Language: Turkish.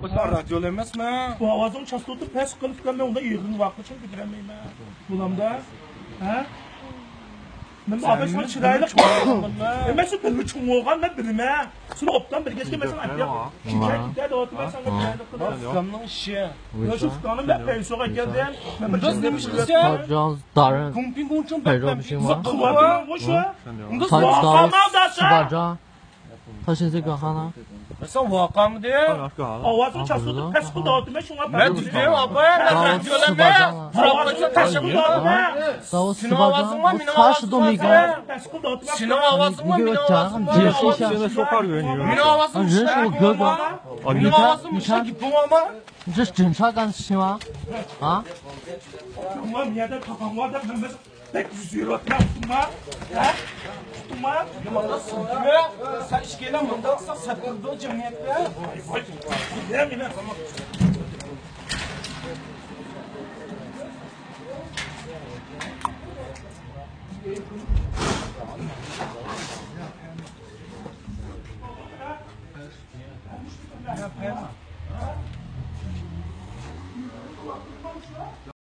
Sen radyo emasmi? Bu ovozim chastotni past qilibman, men unda yerning vaqticha ko'taramayman. Bulamda, ha? Men obasini chiroyli qilganman. Emas, bir chungo'gan men bilmayman. Seni opdan birgashga men sana aytdim. Ketadi, o'tib sen Kamning ishi. Yo shu fuqaroning ben pensiyoga keldim. Men bir Biz demişiz ya. 他这样打人， Kumping kunchun 北周不行吗？ qilmadim o'sha. 他打了18张，他现在干啥呢？ Sen vakamı değil. Ovozim chastotni past qildim, shunga Ben tutuyorum abi. Ben radyo emas. Bırakın taşımı da. 打我18张，我擦屎都没干。 past qildim. Senin avazın 你 mı? 给 Benim 我讲， avazım 你 mı? 解释一下。 Benim avazım 人是我哥哥， Benim avazım işte gibi ama. 你这是警察干的事情吗？啊？ Ama niyede kafamda ben pek yüzüyor atma. Ha? Tutma. Sen işkele mındaksa satıldığı cemiyette. Yemin et.